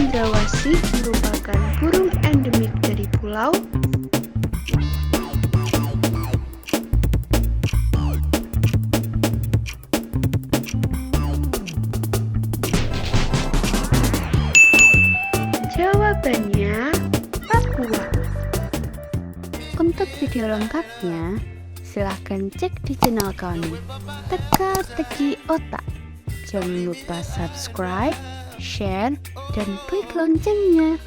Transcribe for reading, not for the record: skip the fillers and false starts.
cendrawasih merupakan burung endemik dari pulau Jawabannya Papua. Untuk video lengkapnya, silahkan cek di channel kami, Teka-teki Otak. Jangan lupa subscribe, share, dan klik loncengnya.